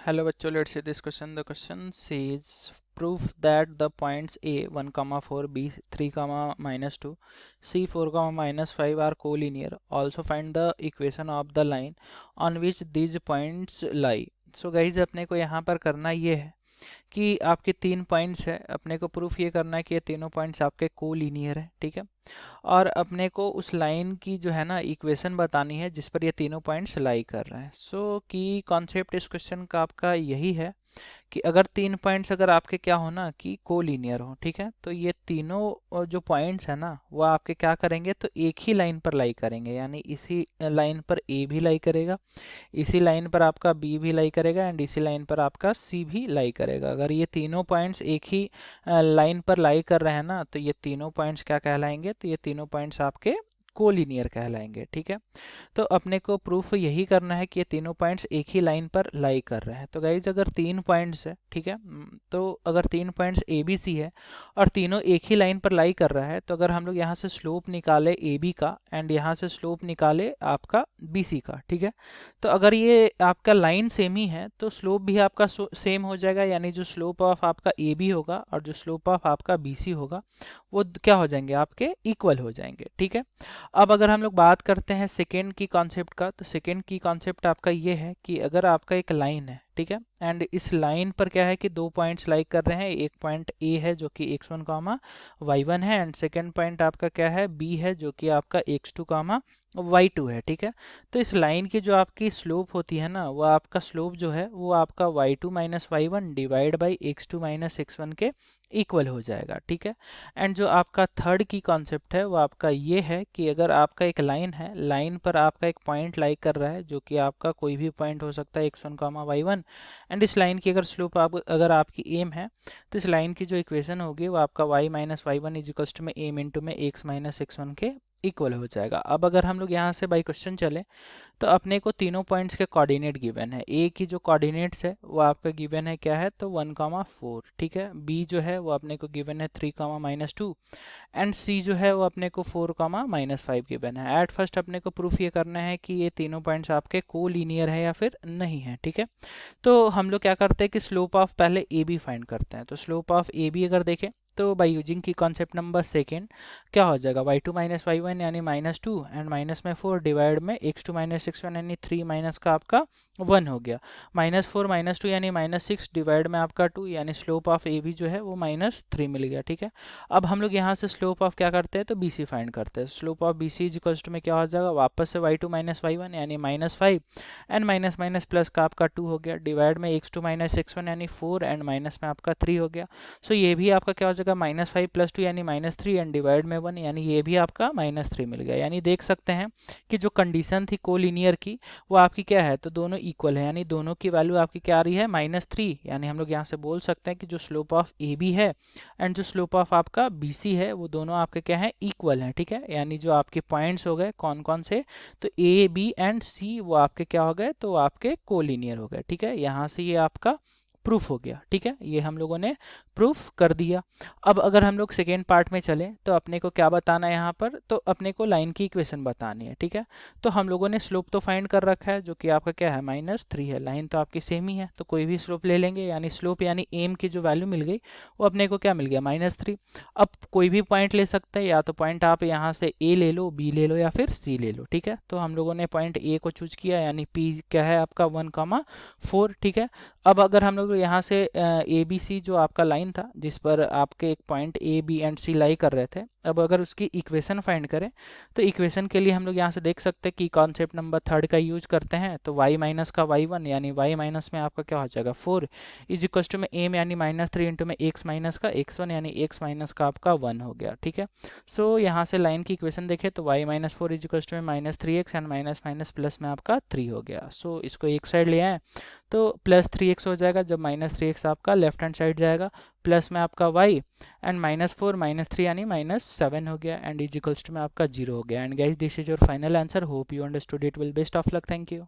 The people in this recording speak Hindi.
Hello बच्चों, let's see this question. The question says proof that the points A 1, 4, B 3, -2, C 4, -5 are collinear. Also find the equation of the line on which these points lie. So guys, अपने को यहाँ पर करना ये है कि आपके 3 पॉइंट्स है, अपने को प्रूफ ये करना है कि ये तीनों पॉइंट्स आपके कोलिनियर है, ठीक है। और अपने को उस लाइन की जो है ना इक्वेशन बतानी है जिस पर ये तीनों पॉइंट्स लाई कर रहे हैं। सो की कॉन्सेप्ट इस क्वेश्चन का आपका यही है कि अगर 3 पॉइंट्स अगर आपके क्या हो ना कि कोलिनियर हो, ठीक है, तो ये तीनों जो पॉइंट्स है ना वो आपके क्या करेंगे, तो एक ही लाइन पर लाई करेंगे। यानी इसी लाइन पर ए भी लाई करेगा, इसी लाइन पर आपका बी भी लाई करेगा एंड इसी लाइन पर आपका सी भी लाई करेगा। अगर ये तीनों पॉइंट्स एक ही लाइन पर लाई कर रहे हैं ना, तो ये तीनों पॉइंट्स क्या कहलाएंगे, तो ये तीनों पॉइंट्स आपके कोलिनियर कहलाएंगे, ठीक है। तो अपने को प्रूफ यही करना है कि ये तीनों पॉइंट्स एक ही लाइन पर लाई कर रहे हैं। तो गाइज अगर 3 पॉइंट्स है, ठीक है, तो अगर 3 पॉइंट्स ए बी सी है और तीनों एक ही लाइन पर लाई कर रहा है, तो अगर हम लोग यहाँ से स्लोप निकाले ए बी का एंड यहाँ से स्लोप निकाले आपका बी सी का, ठीक है, तो अगर ये आपका लाइन सेम ही है तो स्लोप भी आपका सेम हो जाएगा। यानी जो स्लोप ऑफ आपका ए बी होगा और जो स्लोप ऑफ आपका बी सी होगा वो क्या हो जाएंगे, आपके इक्वल हो जाएंगे, ठीक है। अब अगर हम लोग बात करते हैं सेकेंड की कॉन्सेप्ट का, तो सेकेंड की कॉन्सेप्ट आपका ये है कि अगर आपका एक लाइन है, ठीक है, एंड इस लाइन पर क्या है कि 2 पॉइंट्स लाइक कर रहे हैं। एक पॉइंट ए है जो कि x1, y1 है एंड सेकेंड पॉइंट आपका क्या है, बी है जो कि आपका x2, y2 है, ठीक है। तो इस लाइन की जो आपकी स्लोप होती है ना, वो आपका स्लोप जो है वो आपका y2 - y1 divide by x2 - x1 के इक्वल हो जाएगा, ठीक है। एंड जो आपका थर्ड की कॉन्सेप्ट है वो आपका ये है कि अगर आपका एक लाइन है, लाइन पर आपका एक पॉइंट लाइक कर रहा है जो कि आपका कोई भी पॉइंट हो सकता है x1, y1, एंड इस लाइन की अगर स्लोप आप अगर आपकी एम है, तो इस लाइन की जो इक्वेशन होगी वो आपका y - y1 इजिकल्स टू में एम इंटू में x - x1 के इक्वल हो जाएगा। अब अगर हम लोग यहाँ से बाई क्वेश्चन चले तो अपने को तीनों पॉइंट्स के कोऑर्डिनेट गिवन है। ए की जो कोऑर्डिनेट्स है वो आपका गिवन है क्या है, तो 1, 4, ठीक है। बी जो है वो अपने को गिवन है 3, -2 एंड सी जो है वो अपने को 4, -5 गिवन है। एट फर्स्ट अपने को प्रूफ ये करना है कि ये तीनों पॉइंट्स आपके कोलिनियर है या फिर नहीं है, ठीक है। तो हम लोग क्या करते हैं कि स्लोप ऑफ पहले ए बी फाइंड करते हैं। तो स्लोप ऑफ ए बी अगर देखें तो बाय यूजिंग की कॉन्सेप्ट नंबर सेकेंड क्या हो जाएगा, y2 - y1 यानी -2 एंड माइनस में 4 डिवाइड में x2 - x1 यानी 3 माइनस का आपका 1 हो गया। -4 - 2 यानी -6 डिवाइड में आपका 2 यानी स्लोप ऑफ ए बी जो है वो -3 मिल गया, ठीक है। अब हम लोग यहाँ से स्लोप ऑफ क्या करते हैं, तो बी सी फाइंड करते हैं। Slope of B C is equals to में क्या हो जाएगा, वापस से y2 - y1 यानी -5 एंड माइनस माइनस प्लस का आपका 2 हो गया डिवाइड में x2 - x1 यानी 4 एंड माइनस में आपका 3 हो गया। सो ये भी आपका क्या हो जाएगा, -5 + 2 यानी -3 एंड डिवाइड में 1 यानी ये भी आपका -3 मिल गया। यानी देख सकते हैं कि जो कंडीशन थी कोलिनियर की वो आपकी क्या है, तो दोनों इक्वल है। यानी दोनों की वैल्यू आपकी क्या आ रही है, -3। यानी हम लोग यहाँ से बोल सकते हैं कि जो स्लोप ऑफ ए बी है एंड जो स्लोप ऑफ आपका बी सी है वो दोनों आपके क्या है, इक्वल हैं, ठीक है। यानी जो आपके पॉइंट्स हो गए कौन कौन से, तो ए बी एंड सी वो आपके क्या हो गए, तो आपके कोलिनियर हो गए, ठीक है। यहाँ से ये आपका प्रूफ हो गया, ठीक है। ये हम लोगों ने प्रूफ कर दिया। अब अगर हम लोग सेकेंड पार्ट में चले तो अपने को क्या बताना है यहाँ पर, तो अपने को लाइन की इक्वेशन बतानी है, ठीक है। तो हम लोगों ने स्लोप तो फाइंड कर रखा है जो कि आपका क्या है, -3 है। लाइन तो आपकी सेम ही है तो कोई भी स्लोप ले लेंगे। यानी स्लोप यानी एम की जो वैल्यू मिल गई वो अपने को क्या मिल गया, -3। अब कोई भी पॉइंट ले सकते हैं, या तो पॉइंट आप यहाँ से ए ले लो, बी ले लो या फिर सी ले लो, ठीक है। तो हम लोगों ने पॉइंट ए को चूज किया यानी पी क्या है आपका 1, 4, ठीक है। अब अगर हम लोग यहाँ से ए बी सी जो आपका लाइन था जिस पर आपके एक पॉइंट ए बी एंड सी लाई कर रहे थे, अब अगर उसकी इक्वेशन फाइंड करें तो इक्वेशन के लिए हम लोग यहाँ से देख सकते हैं कि कॉन्सेप्ट नंबर थर्ड का यूज करते हैं। तो y माइनस का y1 यानी y माइनस में आपका क्या हो जाएगा 4 इज इक्वल टू में एम यानी -3 इंटू में x माइनस का x1 यानी x माइनस का आपका 1 हो गया, ठीक है। सो यहाँ से लाइन की इक्वेशन देखें तो y - 4 इज इक्वल टू में -3x and minus minus plus में आपका 3 हो गया। सो इसको एक साइड ले आए तो +3x हो जाएगा, जब -3x आपका लेफ्ट हैंड साइड जाएगा, प्लस में आपका y एंड -4 -3 यानी -7 हो गया एंड इज इक्वल्स टू में आपका 0 हो गया। And guys this is your final answer. Hope you understood it. Will best of luck. Thank you.